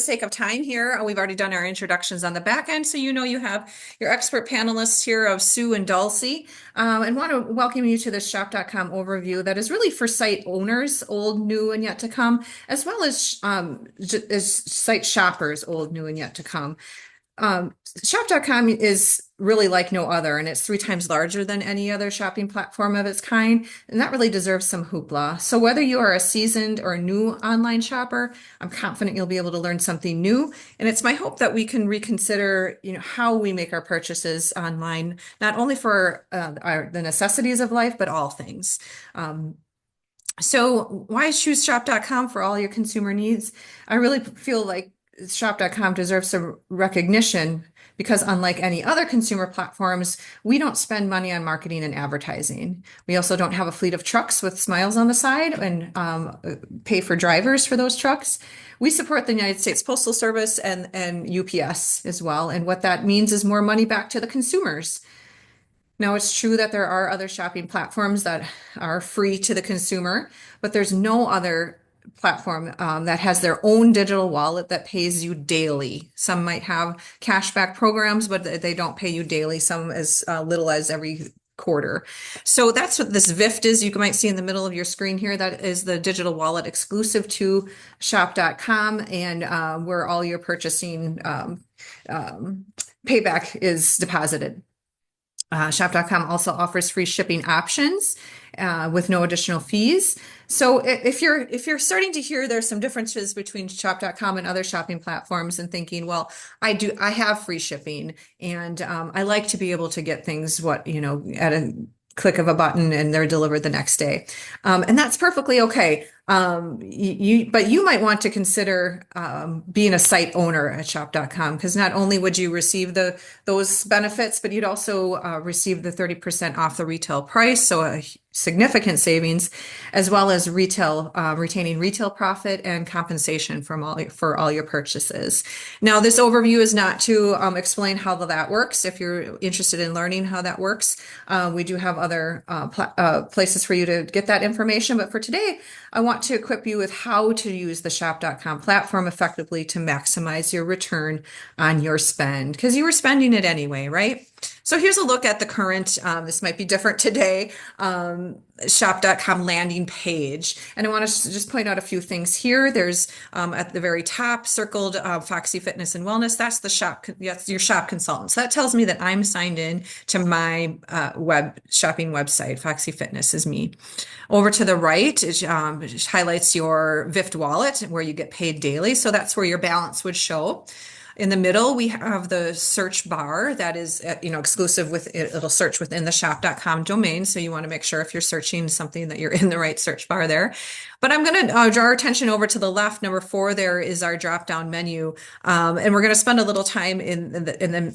Sake of time here, we've already done our introductions on the back end, so you have your expert panelists here of Sue and Dulcie, and want to welcome you to this shop.com overview that is really for site owners, old, new, and yet to come, as well as site shoppers, old, new, and yet to come. Shop.com is really like no other, and it's 3 times larger than any other shopping platform of its kind, and that really deserves some hoopla. So whether you are a seasoned or a new online shopper, I'm confident you'll be able to learn something new, and it's my hope that we can reconsider, how we make our purchases online, not only for the necessities of life, but all things. So why choose shop.com for all your consumer needs? I really feel like shop.com deserves some recognition because unlike any other consumer platforms, we don't spend money on marketing and advertising. We also don't have a fleet of trucks with smiles on the side and pay for drivers for those trucks. We support the United States Postal Service and UPS as well. And what that means is more money back to the consumers. Now, it's true that there are other shopping platforms that are free to the consumer, but there's no other platform that has their own digital wallet that pays you daily. Some might have cashback programs, but they don't pay you daily, some as little as every quarter. So that's what this VIFT is. You might see in the middle of your screen here. That is the digital wallet exclusive to shop.com and where all your purchasing payback is deposited. Shop.com also offers free shipping options with no additional fees. So if you're starting to hear there's some differences between shop.com and other shopping platforms and thinking, well, I have free shipping and I like to be able to get things at a click of a button and they're delivered the next day. And that's perfectly okay. But you might want to consider being a site owner at shop.com because not only would you receive those benefits, but you'd also receive the 30% off the retail price, so a significant savings, as well as retaining retail profit and compensation for all your purchases. Now, this overview is not to explain how that works. If you're interested in learning how that works, we do have other places for you to get that information. But for today, I want to equip you with how to use the shop.com platform effectively to maximize your return on your spend, because you were spending it anyway, right? So here's a look at the current, this might be different today, shop.com landing page. And I want to just point out a few things here. There's at the very top circled Foxy Fitness and Wellness. That's that's your shop consultant. So that tells me that I'm signed in to my shopping website. Foxy Fitness is me. Over to the right, it highlights your VIFT wallet where you get paid daily. So that's where your balance would show. In the middle, we have the search bar that is, exclusive with it. It'll search within the shop.com domain. So you want to make sure if you're searching something that you're in the right search bar there. But I'm going to draw our attention over to the left. Number 4 there is our drop-down menu. And we're going to spend a little time in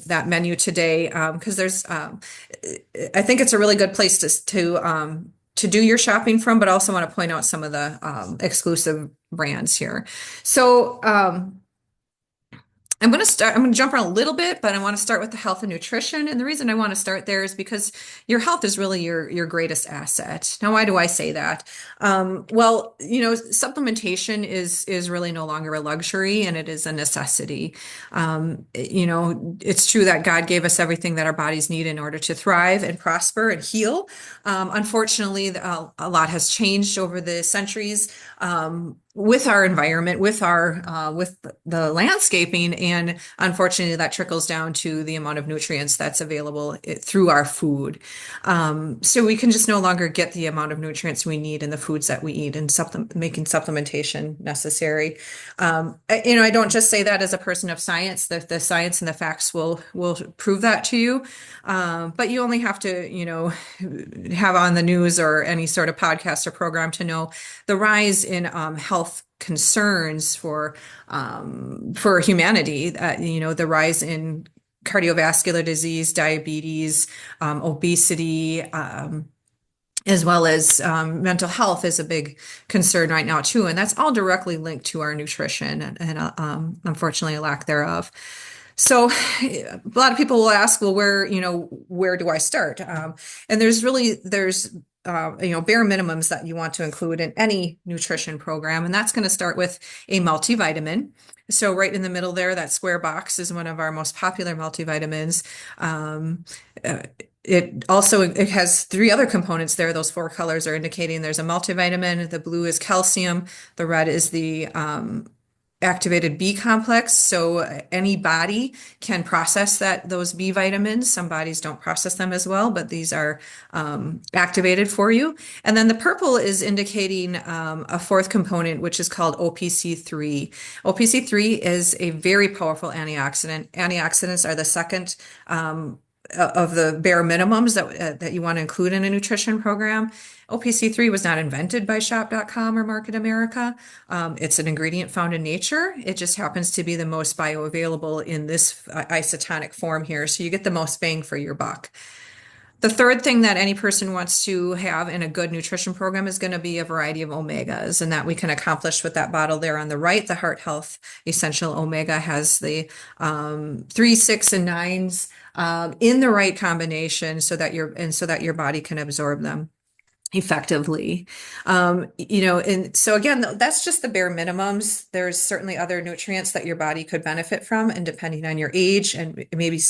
that menu today because I think it's a really good place to do your shopping from, but I also want to point out some of the exclusive brands here. So I'm going to jump around a little bit, but I want to start with the health and nutrition. And the reason I want to start there is because your health is really your greatest asset. Now, why do I say that? Well, supplementation is really no longer a luxury and it is a necessity. It's true that God gave us everything that our bodies need in order to thrive and prosper and heal. Unfortunately, a lot has changed over the centuries. With our environment, with the landscaping, and unfortunately, that trickles down to the amount of nutrients that's available through our food. So we can just no longer get the amount of nutrients we need in the foods that we eat, and making supplementation necessary. I don't just say that as a person of science. The science and the facts will prove that to you. But you only have to, have on the news or any sort of podcast or program to know the rise in health concerns for humanity, the rise in cardiovascular disease, diabetes, obesity, as well as mental health is a big concern right now too. And that's all directly linked to our nutrition and unfortunately a lack thereof. So a lot of people will ask, well, where do I start? And there's bare minimums that you want to include in any nutrition program. And that's going to start with a multivitamin. So right in the middle there, that square box is one of our most popular multivitamins. Um, uh, it has three other components there. Those four colors are indicating there's a multivitamin. The blue is calcium. The red is the activated B complex. So any body can process those B vitamins. Some bodies don't process them as well, but these are activated for you. And then the purple is indicating a fourth component, which is called OPC3. OPC3 is a very powerful antioxidant. Antioxidants are the second of the bare minimums that you want to include in a nutrition program. OPC3 was not invented by Shop.com or Market America. It's an ingredient found in nature. It just happens to be the most bioavailable in this isotonic form here. So you get the most bang for your buck. The third thing that any person wants to have in a good nutrition program is going to be a variety of omegas, and that we can accomplish with that bottle there on the right. The Heart Health Essential Omega has the 3, 6, and 9s in the right combination so that your body can absorb them effectively. And so again, that's just the bare minimums. There's certainly other nutrients that your body could benefit from, and depending on your age and maybe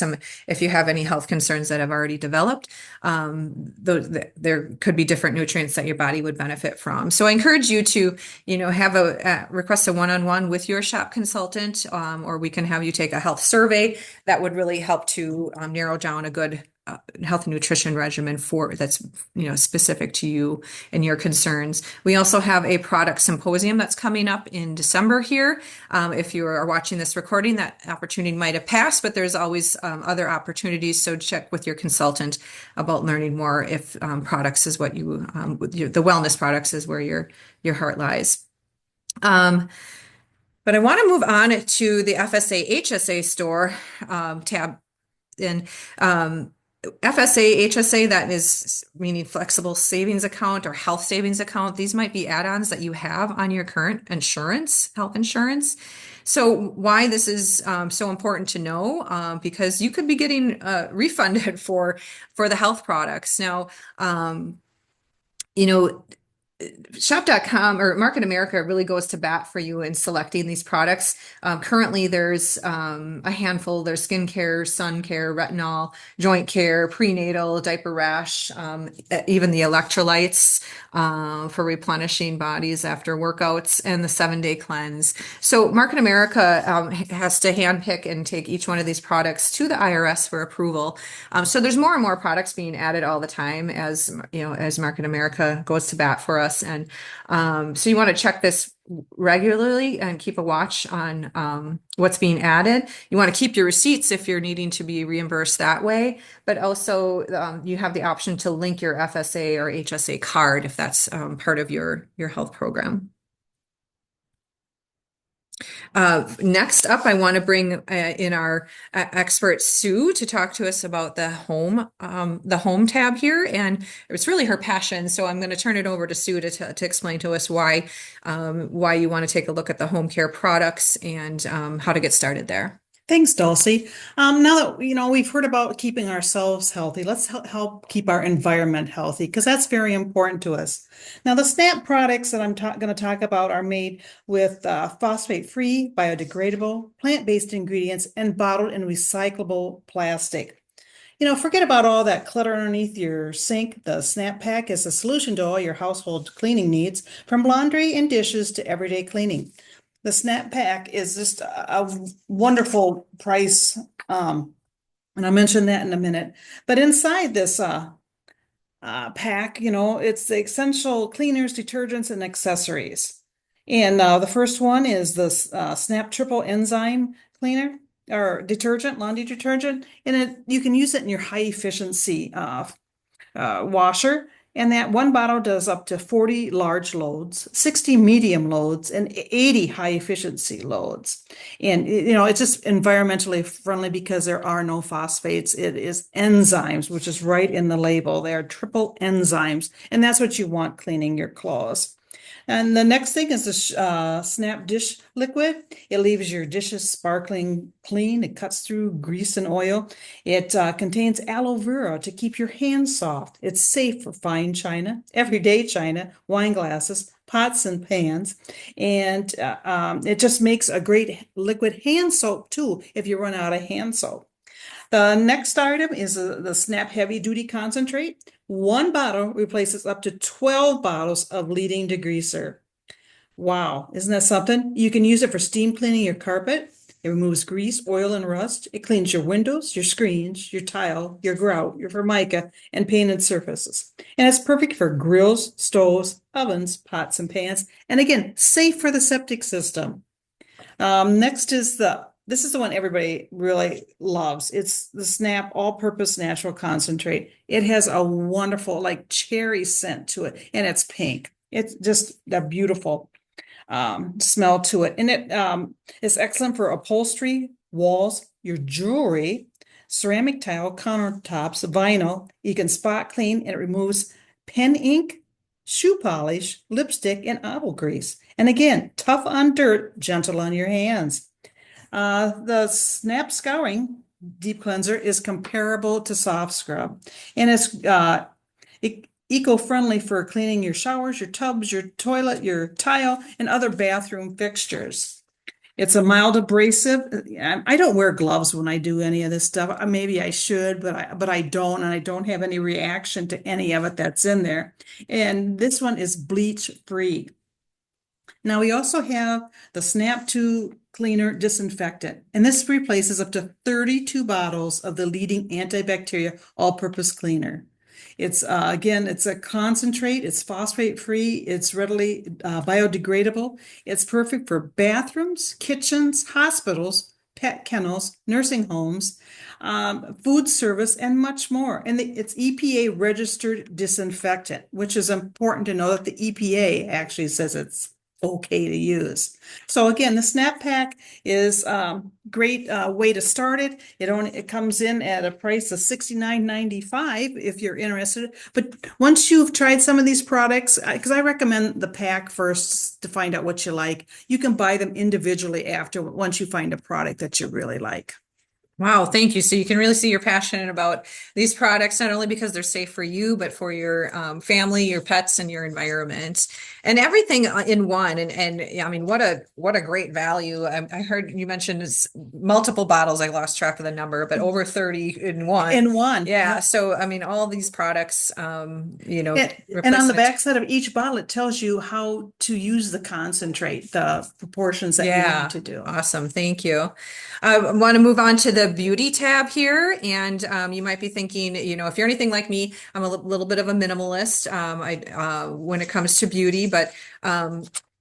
if you have any health concerns that have already developed, there could be different nutrients that your body would benefit from. So I encourage you to, have request a one-on-one with your shop consultant, or we can have you take a health survey that would really help to narrow down a good health and nutrition regimen that's specific to you and your concerns. We also have a product symposium that's coming up in December here. If you are watching this recording, that opportunity might have passed, but there's always other opportunities. So check with your consultant about learning more if products is what the wellness products is where your heart lies. But I want to move on to the FSA HSA store tab. And FSA, HSA, that is meaning flexible savings account or health savings account. These might be add-ons that you have on your current health insurance. So why this is so important to know, because you could be getting refunded for the health products. Now, Shop.com or Market America really goes to bat for you in selecting these products. Currently, there's a handful. There's skincare, sun care, retinol, joint care, prenatal, diaper rash, even the electrolytes for replenishing bodies after workouts, and the 7-day cleanse. So Market America has to handpick and take each one of these products to the IRS for approval. So there's more and more products being added all the time as Market America goes to bat for us. And so you want to check this regularly and keep a watch on what's being added. You want to keep your receipts if you're needing to be reimbursed that way, but also you have the option to link your FSA or HSA card if that's part of your health program. Next up, I want to bring in our expert Sue to talk to us about the home tab here, and it's really her passion. So I'm going to turn it over to Sue to explain to us why you want to take a look at the home care products and how to get started there. Thanks, Dulcie. Now that we've heard about keeping ourselves healthy, let's help keep our environment healthy, because that's very important to us. Now, the SNAP products that I'm going to talk about are made with phosphate-free, biodegradable, plant-based ingredients and bottled in recyclable plastic. Forget about all that clutter underneath your sink. The SNAP pack is a solution to all your household cleaning needs, from laundry and dishes to everyday cleaning. The SNAP pack is just a wonderful price, and I'll mention that in a minute. But inside this pack, it's the essential cleaners, detergents, and accessories. And the first one is the SNAP Triple Enzyme Cleaner or detergent, laundry detergent, and you can use it in your high efficiency washer. And that one bottle does up to 40 large loads, 60 medium loads, and 80 high efficiency loads. And, it's just environmentally friendly because there are no phosphates. It is enzymes, which is right in the label. They are triple enzymes, and that's what you want cleaning your clothes. And the next thing is the Snap Dish Liquid. It leaves your dishes sparkling clean. It cuts through grease and oil. It contains aloe vera to keep your hands soft. It's safe for fine china, everyday china, wine glasses, pots and pans. And it just makes a great liquid hand soap too if you run out of hand soap. The next item is the Snap Heavy Duty Concentrate. One bottle replaces up to 12 bottles of leading degreaser. Wow, isn't that something? You can use it for steam cleaning your carpet. It removes grease, oil, and rust. It cleans your windows, your screens, your tile, your grout, your formica, and painted surfaces. And it's perfect for grills, stoves, ovens, pots, and pans. And again, safe for the septic system. Next is this is the one everybody really loves. It's the Snap All-Purpose Natural Concentrate. It has a wonderful, like cherry scent to it, and it's pink. It's just a beautiful smell to it. And it is excellent for upholstery, walls, your jewelry, ceramic tile, countertops, vinyl. You can spot clean and it removes pen ink, shoe polish, lipstick, and owl grease. And again, tough on dirt, gentle on your hands. The Snap Scouring Deep Cleanser is comparable to Soft Scrub, and it's eco-friendly for cleaning your showers, your tubs, your toilet, your tile, and other bathroom fixtures. It's a mild abrasive. I don't wear gloves when I do any of this stuff. Maybe I should, but I don't, and I don't have any reaction to any of it that's in there. And this one is bleach free. Now we also have the Snap 2 Cleaner Disinfectant, and this replaces up to 32 bottles of the leading antibacterial all-purpose cleaner. It's again, it's a concentrate, it's phosphate free, it's readily biodegradable. It's perfect for bathrooms, kitchens, hospitals, pet kennels, nursing homes, food service, and much more. And it's EPA registered disinfectant, which is important to know that the EPA actually says it's okay to use. So again, the Snap Pack is great way to start it. It comes in at a price of $69.95 if you're interested. But once you've tried some of these products, because I recommend the pack first to find out what you like, you can buy them individually after once you find a product that you really like. Wow, thank you. So you can really see you're passionate about these products, not only because they're safe for you, but for your family, your pets, and your environment, and everything in one. And yeah, I mean, what a great value. I heard you mentioned multiple bottles. I lost track of the number, but over 30 in one. In one. Yeah. Yep. So I mean, all these products, And on the replacement. backside of each bottle, it tells you how to use the concentrate, the proportions that you Yeah, need to do. awesome. Thank you. I want to move on to the beauty tab here. And you might be thinking, if you're anything like me, I'm a little bit of a minimalist when it comes to beauty, but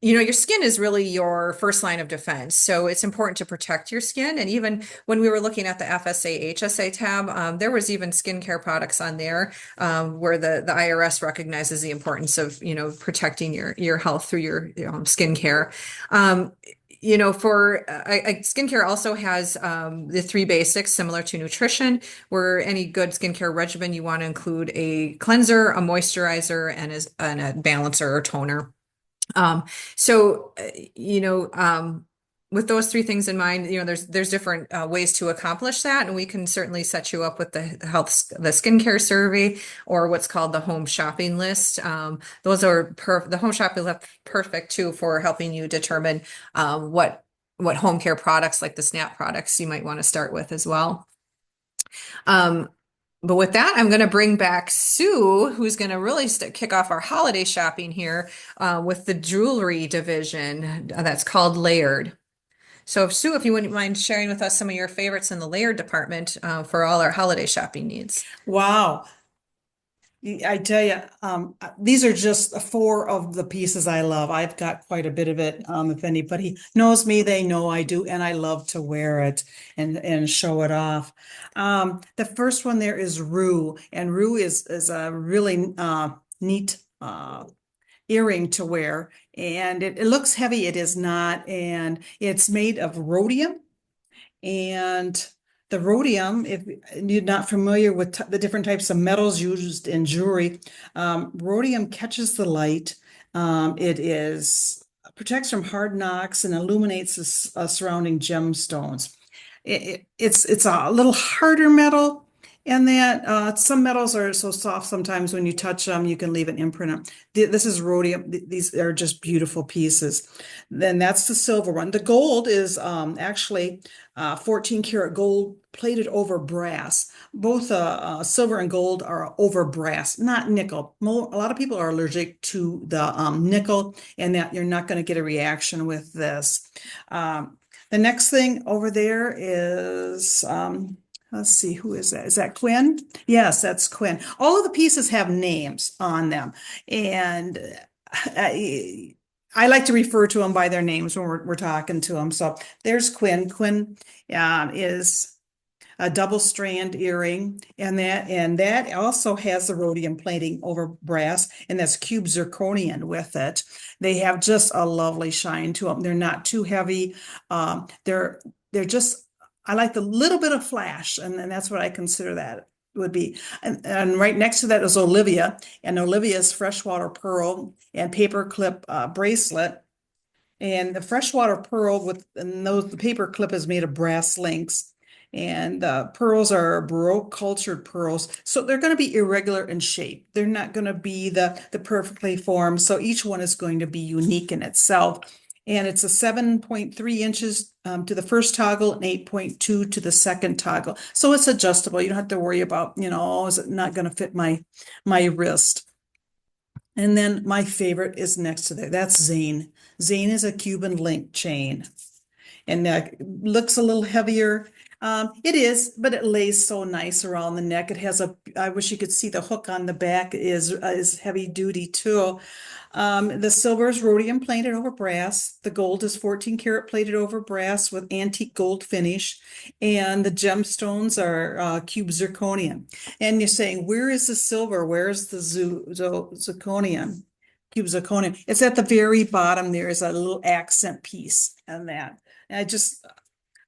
your skin is really your first line of defense. So it's important to protect your skin. And even when we were looking at the FSA, HSA tab, there was even skincare products on there where the IRS recognizes the importance of, protecting your health through your skincare. For skincare also has the three basics similar to nutrition, where any good skincare regimen you want to include a cleanser, a moisturizer, and a balancer or toner. Um, so, with those three things in mind, there's different ways to accomplish that, and we can certainly set you up with the skincare survey or what's called the home shopping list. Those are the home shopping list perfect too for helping you determine what home care products like the Snap products you might want to start with as well. But with that, I'm going to bring back Sue, who's going to really kick off our holiday shopping here with the jewelry division that's called Layered. So, Sue, if you wouldn't mind sharing with us some of your favorites in the Layered department for all our holiday shopping needs. Wow. I tell you, these are just four of the pieces I love. I've got quite a bit of it. If anybody knows me, they know I do, and I love to wear it and show it off. The first one there is Rue, and Rue is a really neat earring to wear, and it looks heavy. It is not, and it's made of rhodium. And the rhodium, if you're not familiar with the different types of metals used in jewelry, rhodium catches the light. It is protects from hard knocks and illuminates the surrounding gemstones. It's a little harder metal, and that some metals are so soft sometimes when you touch them, you can leave an imprint. This is rhodium. These are just beautiful pieces. Then that's the silver one. The gold is actually 14 karat gold plated over brass. Both silver and gold are over brass, not nickel. A lot of people are allergic to the nickel, and that you're not going to get a reaction with this. The next thing over there is, let's see, who is that? Is that Quinn? Yes, that's Quinn. All of the pieces have names on them, and I like to refer to them by their names when we're talking to them. So there's Quinn. Quinn is a double strand earring, and that also has the rhodium plating over brass, and that's cube zirconian with it. They have just a lovely shine to them. They're not too heavy. They're just, I like the little bit of flash, and that's what I consider that would be. And right next to that is Olivia, and Olivia's freshwater pearl and paperclip bracelet. And the freshwater pearl the paper clip is made of brass links. And the pearls are Baroque cultured pearls. So they're going to be irregular in shape. They're not going to be the perfectly formed. So each one is going to be unique in itself. And it's a 7.3 inches to the first toggle and 8.2 to the second toggle. So it's adjustable. You don't have to worry about, oh, is it not going to fit my wrist? And then my favorite is next to there. That's Zane. Zane is a Cuban link chain, and that looks a little heavier. It is, but it lays so nice around the neck. It has I wish you could see the hook on the back is heavy duty too. The silver is rhodium plated over brass. The gold is 14 karat plated over brass with antique gold finish. And the gemstones are cube zirconium. And you're saying, where is the silver? Where is the zirconium? Cube zirconium. It's at the very bottom. There is a little accent piece on that. And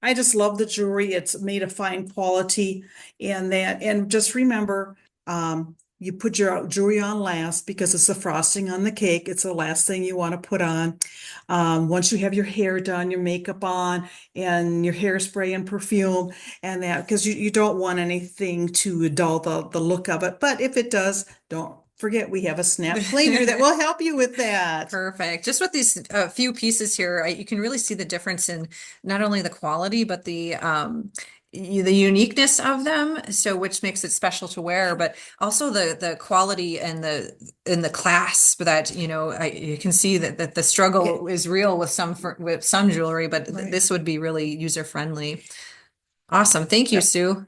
I just love the jewelry. It's made of fine quality, and just remember, you put your jewelry on last because it's the frosting on the cake. It's the last thing you want to put on. Once you have your hair done, your makeup on, and your hairspray and perfume, and that, because you don't want anything to dull the look of it. But if it does, don't forget we have a snap cleaner that will help you with that. Perfect. Just with these few pieces here, you can really see the difference in not only the quality, but the uniqueness of them. So, which makes it special to wear, but also the quality and the clasp that, you can see that the struggle is real with some jewelry, but Right. this would be really user friendly. Awesome. Thank you, Yep. Sue.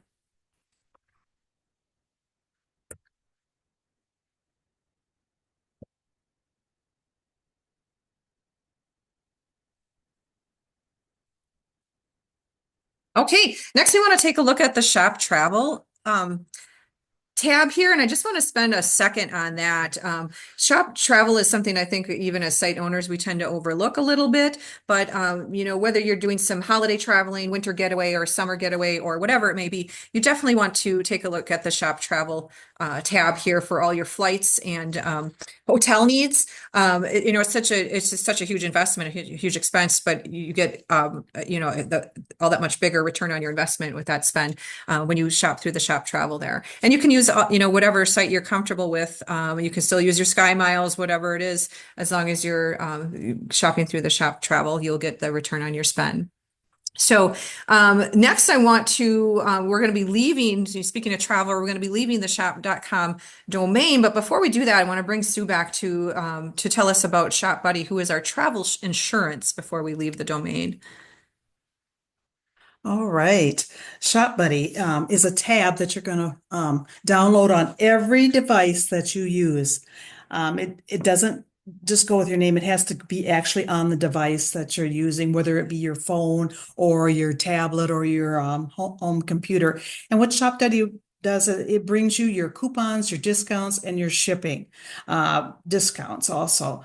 Okay, next we want to take a look at the shop travel tab here, and I just want to spend a second on that. Shop travel is something I think even as site owners we tend to overlook a little bit, but whether you're doing some holiday traveling, winter getaway or summer getaway or whatever it may be, you definitely want to take a look at the shop travel tab here for all your flights and hotel needs. It's just such a huge investment, a huge expense, but you get all that much bigger return on your investment with that spend when you shop through the shop travel there. And you can use whatever site you're comfortable with. You can still use your Sky Miles, whatever it is, as long as you're shopping through the shop travel, you'll get the return on your spend. So next we're going to be leaving, speaking of travel, we're going to be leaving the shop.com domain. But before we do that, I want to bring Sue back to tell us about Shop Buddy, who is our travel insurance before we leave the domain. All right. Shop Buddy is a tab that you're going to download on every device that you use. It doesn't just go with your name. It has to be actually on the device that you're using, whether it be your phone or your tablet or your home computer. And what Shop Buddy does, it brings you your coupons, your discounts, and your shipping discounts also.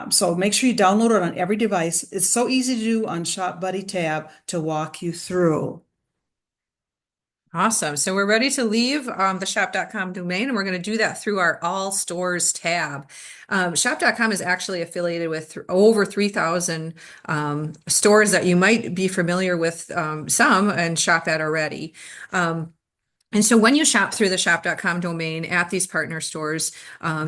So make sure you download it on every device. It's so easy to do on Shop Buddy tab to walk you through. Awesome. So we're ready to leave the shop.com domain, and we're going to do that through our All Stores tab. Shop.com is actually affiliated with over 3,000 stores that you might be familiar with some and shop at already. And so when you shop through the shop.com domain at these partner stores,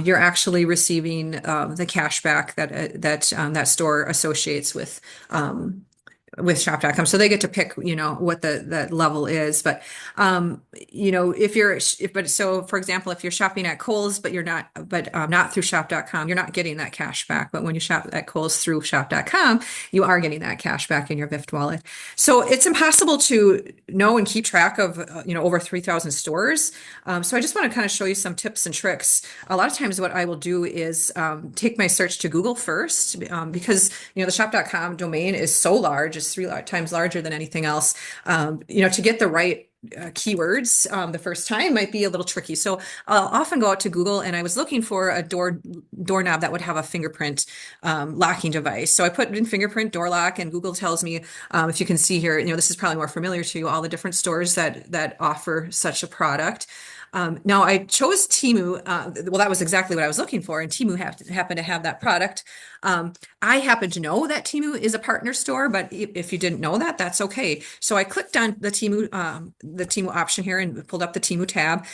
you're actually receiving the cash back that store associates with shop.com. So they get to pick, what the level is. But, so for example, if you're shopping at Kohl's, but you're not through shop.com, you're not getting that cash back. But when you shop at Kohl's through shop.com, you are getting that cash back in your Gift wallet. So it's impossible to know and keep track of, over 3,000 stores. So I just want to kind of show you some tips and tricks. A lot of times what I will do is take my search to Google first, because, the shop.com domain is so large. It's 3 times larger than anything else. To get the right keywords the first time might be a little tricky. So I'll often go out to Google, and I was looking for a doorknob that would have a fingerprint locking device. So I put in fingerprint door lock, and Google tells me, if you can see here, this is probably more familiar to you, all the different stores that offer such a product. Now I chose Temu. Well, that was exactly what I was looking for, and Temu happened to have that product. I happen to know that Temu is a partner store, but if you didn't know that, that's okay. So I clicked on the Temu option here and pulled up the Temu tab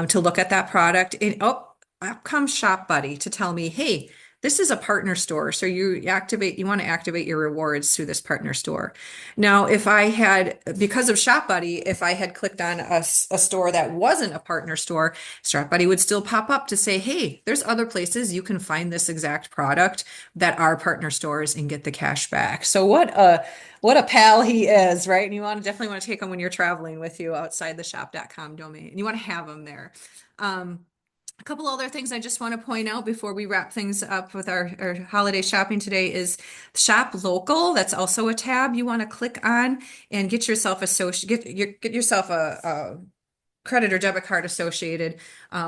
to look at that product. And up comes Shop Buddy to tell me, hey, this is a partner store. So you want to activate your rewards through this partner store. Now, because of Shop Buddy, if I had clicked on a store that wasn't a partner store, Shop Buddy would still pop up to say, hey, there's other places you can find this exact product that are partner stores and get the cash back. So what a pal he is, right? And you definitely want to take him when you're traveling with you outside the shop.com domain. And you want to have him there. A couple other things I just want to point out before we wrap things up with our holiday shopping today is Shop Local. That's also a tab you want to click on and get yourself a credit or debit card associated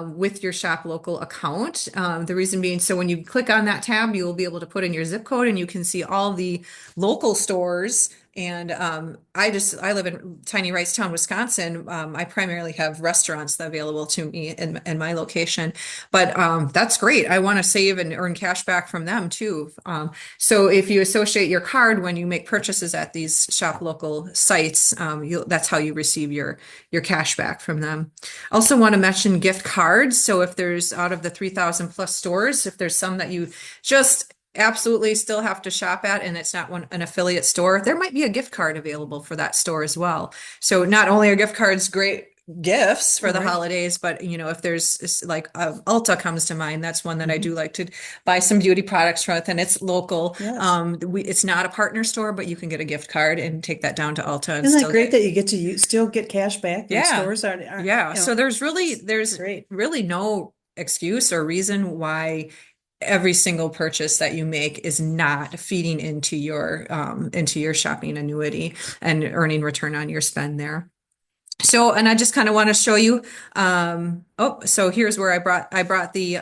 with your Shop Local account. The reason being, so when you click on that tab, you will be able to put in your zip code and you can see all the local stores. And I live in tiny Wrightstown, Wisconsin. I primarily have restaurants available to me in my location, but that's great. I want to save and earn cash back from them too. So if you associate your card when you make purchases at these Shop Local sites, that's how you receive your cash back from them. Also want to mention gift cards. So if there's out of the 3,000 plus stores, if there's some that you just absolutely still have to shop at and it's not an affiliate store, there might be a gift card available for that store as well. So not only are gift cards great gifts for the holidays, but if there's like Ulta comes to mind, that's one that I do like to buy some beauty products from, and it's local. Yes. It's not a partner store, but you can get a gift card and take that down to Ulta and Isn't that still great that you get to still get cash back when yeah. stores are, Yeah. So there's great. really no excuse or reason why every single purchase that you make is not feeding into your shopping annuity and earning return on your spend there. So, and I just kind of want to show you, so here's where I brought the,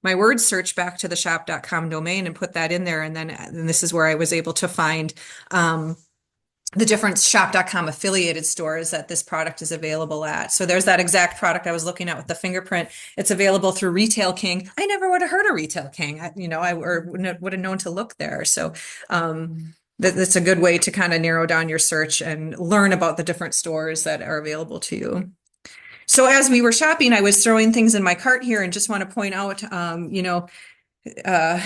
my word search back to the shop.com domain and put that in there. And then this is where I was able to find, the different shop.com affiliated stores that this product is available at. So there's that exact product I was looking at with the fingerprint. It's available through Retail King. I never would have heard of Retail King. I would have known to look there. So, that's a good way to kind of narrow down your search and learn about the different stores that are available to you. So as we were shopping, I was throwing things in my cart here and just want to point out, uh,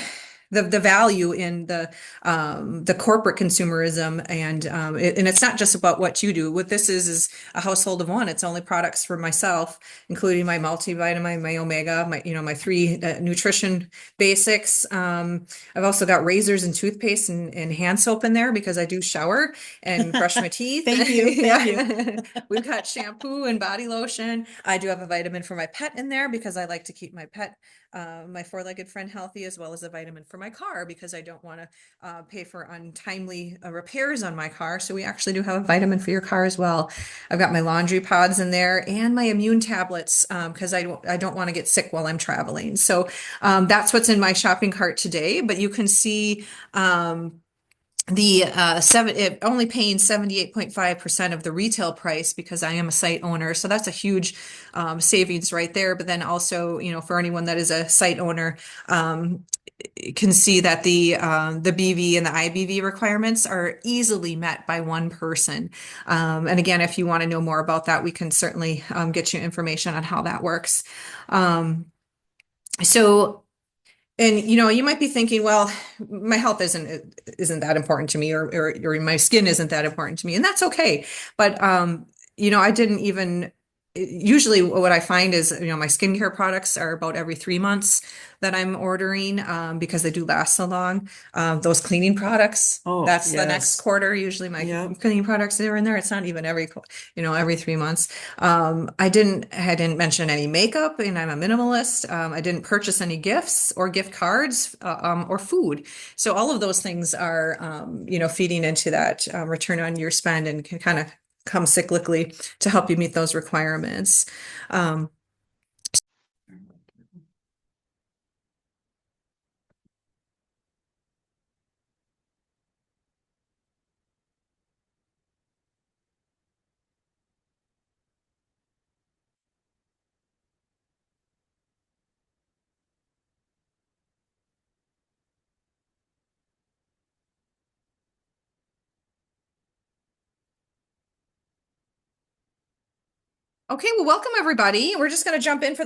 the value in the corporate consumerism, and it's not just about what you do. What this is a household of one. It's only products for myself, including my multivitamin, my omega, my 3 nutrition basics. I've also got razors and toothpaste and hand soap in there because I do shower and brush my teeth. Thank you. Thank you. We've got shampoo and body lotion. I do have a vitamin for my pet in there because I like to keep my pet, my 4-legged friend, healthy, as well as a vitamin for my car because I don't want to pay for untimely repairs on my car. So we actually do have a vitamin for your car as well. I've got my laundry pods in there and my immune tablets because I don't want to get sick while I'm traveling. So that's what's in my shopping cart today. But you can see the only paying 78.5% of the retail price because I am a site owner. So that's a huge savings right there. But then also, for anyone that is a site owner, um, can see that the BV and the IBV requirements are easily met by one person. And again, if you want to know more about that, we can certainly get you information on how that works. Um, so and you might be thinking, well, my health isn't that important to me, or my skin isn't that important to me, and that's okay. But I didn't even usually what I find is, my skincare products are about every 3 months that I'm ordering because they do last so long. Those cleaning products, Oh, that's the next yes. quarter. Usually my Yep. cleaning products are in there. It's not even every 3 months. I didn't mention any makeup, and I'm a minimalist. I didn't purchase any gifts or gift cards, or food. So all of those things are, feeding into that return on your spend and can kind of come cyclically to help you meet those requirements. Um, okay, well, welcome everybody. We're just going to jump in for